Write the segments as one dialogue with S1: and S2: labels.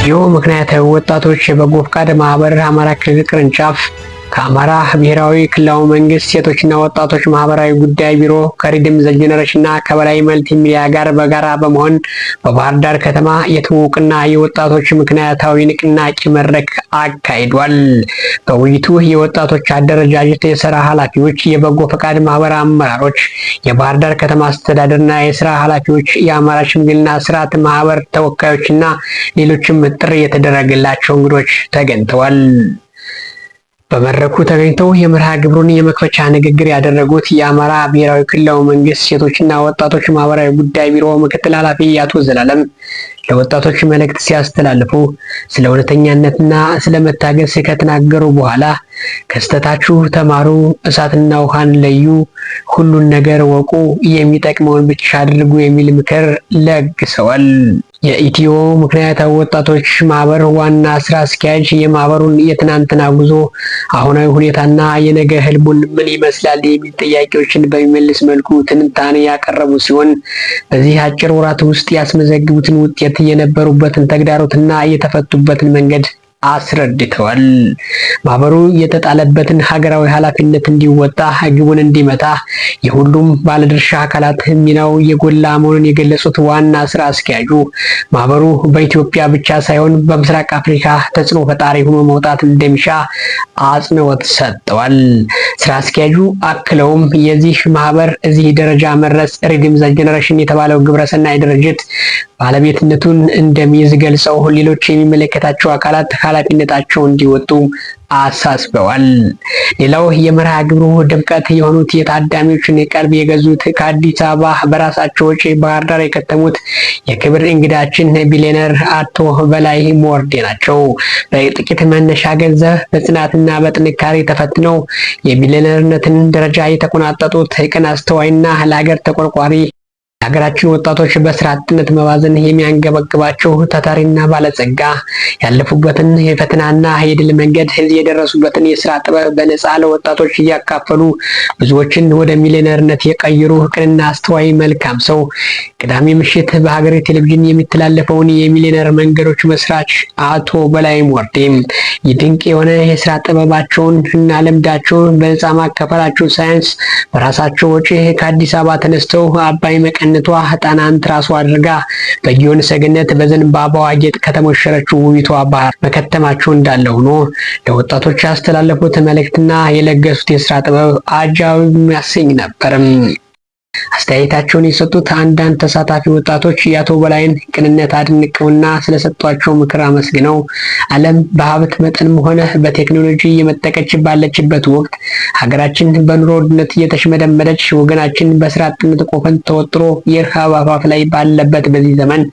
S1: ምክንያታዊ ወጣቶች የበጎ ፈቃድ ማህበር አማራ ክልል ቅርንጫፍ ከአማራ ብሔራዊ ክልላዊ መንግስት ሴቶችና ወጣቶች ማህበራዊ ጉዳይ ቢሮ ከሪድም ዘ ጀነሬሽን እና ከበላይ መልቲ ሚዲያ ጋር በጋራ በመሆን በባህር ዳር ከተማ የትውውቅና የወጣቶች ምክንያታዊ ንቅናቄ መድረክ አካሂዷል። በውይይቱ የወጣቶች አደረጃጀት የስራ ኃላፊዎች፣ የበጎ ፈቃድ ማህበር አመራሮች፣ የባህር ዳር ከተማ አስተዳደርና የስራ ኃላፊዎች፣ የአማራ ሽምግልና ስርዓት ማህበር ተወካዮችና ሌሎችም ጥሪ የተደረገላቸው እንግዶች ተገኝተዋል። በመድረኩ ተገኝተው የመርሃ ግብሩን የመክፈቻ ንግግር ያደረጉት የአማራ ብሔራዊ ክልላዊ መንግስት ሴቶችና ወጣቶች ማህበራዊ ጉዳይ ቢሮ ምክትል ኃላፊ አቶ ዘላለም ለወጣቶች መልእክት ሲያስተላልፉ ስለ እውነተኛነትና ስለ መታገስ ከተናገሩ በኋላ ከስተታችሁ ተማሩ፣ እሳትና ውሃን ለዩ፣ ሁሉን ነገር ወቁ፣ የሚጠቅመውን ብቻ አድርጉ የሚል ምክር ለግሰዋል። የኢትዮ ምክንያታዊ ወጣቶች ማህበር ዋና ስራ አስኪያጅ የማህበሩን የትናንትና ጉዞ፣ አሁናዊ ሁኔታና የነገ ህልሙን ምን ይመስላል የሚል ጥያቄዎችን በሚመልስ መልኩ ትንታኔ ያቀረቡ ሲሆን በዚህ አጭር ወራት ውስጥ ያስመዘግቡትን ውጤት፣ የነበሩበትን ተግዳሮትና የተፈቱበትን መንገድ አስረድተዋል። ማህበሩ የተጣለበትን ሀገራዊ ኃላፊነት እንዲወጣ ግቡን እንዲመታ የሁሉም ባለድርሻ አካላት ሚናው የጎላ መሆኑን የገለጹት ዋና ስራ አስኪያጁ ማህበሩ በኢትዮጵያ ብቻ ሳይሆን በምስራቅ አፍሪካ ተጽዕኖ ፈጣሪ ሆኖ መውጣት እንደሚሻ አጽንኦት ሰጥተዋል። ስራ አስኪያጁ አክለውም የዚህ ማህበር እዚህ ደረጃ መድረስ ሪድም ዘ ጀነሬሽን የተባለው ግብረሰናይ ድርጅት ባለቤትነቱን እንደሚይዝ ገልጸው ሌሎች የሚመለከታቸው አካላት ኃላፊነታቸውን እንዲወጡ አሳስበዋል። ሌላው የመርሃ ግብሩ ድምቀት የሆኑት የታዳሚዎችን ቀልብ የገዙት ከአዲስ አበባ በራሳቸው ወጪ ባህር ዳር የከተሙት የክብር እንግዳችን ቢሊየነር አቶ በላይ ሞርዴ ናቸው። በጥቂት መነሻ ገንዘብ በጽናትና በጥንካሬ ተፈትነው የቢሊየነርነትን ደረጃ የተቆናጠጡት ቅን አስተዋይና ለሀገር ተቆርቋሪ የሀገራችን ወጣቶች በስራ አጥነት መባዘን የሚያንገበግባቸው ታታሪና ባለጸጋ ያለፉበትን የፈተናና የድል መንገድ እዚህ የደረሱበትን የስራ ጥበብ በነፃ ለወጣቶች እያካፈሉ ብዙዎችን ወደ ሚሊዮነርነት የቀየሩ ቅንና አስተዋይ መልካም ሰው ቅዳሜ ምሽት በሀገሬ ቴሌቪዥን የሚተላለፈውን የሚሊዮነር መንገዶች መስራች አቶ በላይ ሞርዴ ድንቅ የሆነ የስራ ጥበባቸውን እና ልምዳቸውን በነፃ ማካፈላቸው ሳያንስ በራሳቸው ወጪ ከአዲስ አበባ ተነስተው አባይ መቀነቷ ጣናን ትራሱ አድርጋ በጊዮን ሰገነት በዘንባባዋ ጌጥ ከተሞሸረችው ውቢቷ ባህር መከተማቸው እንዳለ ሆኖ ለወጣቶች ያስተላለፉት መልእክትና የለገሱት የስራ ጥበብ አጃቢ የሚያሰኝ ነበርም። አስተያየታቸውን የሰጡት አንዳንድ ተሳታፊ ወጣቶች የአቶ በላይን ቅንነት አድንቀውና ስለሰጧቸው ምክር አመስግነው ዓለም በሀብት መጠንም ሆነ በቴክኖሎጂ እየመጠቀች ባለችበት ወቅት ሀገራችን በኑሮ ውድነት እየተሽመደመደች ወገናችን በስራ አጥነት ቆፈን ተወጥሮ የረሃብ አፋፍ ላይ ባለበት በዚህ ዘመን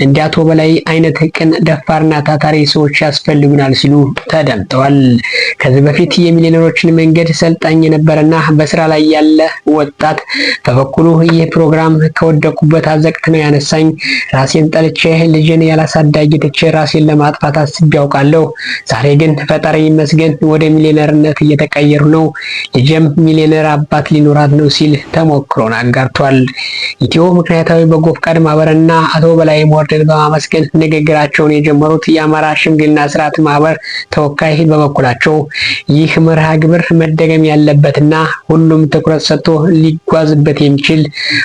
S1: እንደ አቶ በላይ አይነት ቅን ደፋርና ታታሪ ሰዎች ያስፈልጉናል ሲሉ ተደምጠዋል። ከዚህ በፊት የሚሊዮነሮችን መንገድ ሰልጣኝ የነበረና በስራ ላይ ያለ ወጣት በበኩሉ ይህ ፕሮግራም ከወደቁበት አዘቅት ነው ያነሳኝ። ራሴን ጠልቼ ልጅን ያላሳዳጊ ትቼ ራሴን ለማጥፋት አስቤ ያውቃለሁ። ዛሬ ግን ፈጣሪ ይመስገን ወደ ሚሊዮነርነት እየተቀየሩ ነው። ልጅም ሚሊዮነር አባት ሊኖራት ነው ሲል ተሞክሮን አጋርቷል። ኢትዮ ምክንያታዊ በጎ ፈቃድ ማህበርና አቶ በላይ ሞርዴን በማመስገን ንግግራቸውን የጀመሩት የአማራ ሽምግልና ስርዓት ማህበር ተወካይ በበኩላቸው ይህ መርሃ ግብር መደገም ያለበትና ሁሉም ትኩረት ሰጥቶ ሊጓዝበት የሚችል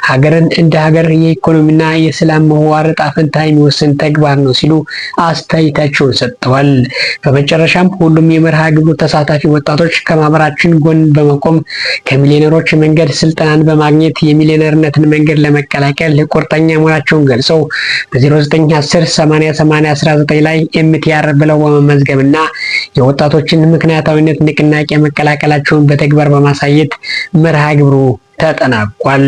S1: ሀገርን እንደ ሀገር የኢኮኖሚና የሰላም ምህዋር ዕጣ ፈንታ የሚወስን ተግባር ነው ሲሉ አስተያየታቸውን ሰጥተዋል። በመጨረሻም ሁሉም የመርሃ ግብሩ ተሳታፊ ወጣቶች ከማህበራችን ጎን በመቆም ከሚሊዮነሮች መንገድ ስልጠናን በማግኘት የሚሊዮነርነትን መንገድ ለመቀላቀል ቁርጠኛ መሆናቸውን ገልጸው በ0910 808019 ላይ MTR ብለው በመመዝገብና የወጣቶችን ምክንያታዊነት ንቅናቄ መቀላቀላቸውን በተግባር በማሳየት መርሃ ግብሩ ተጠናቋል።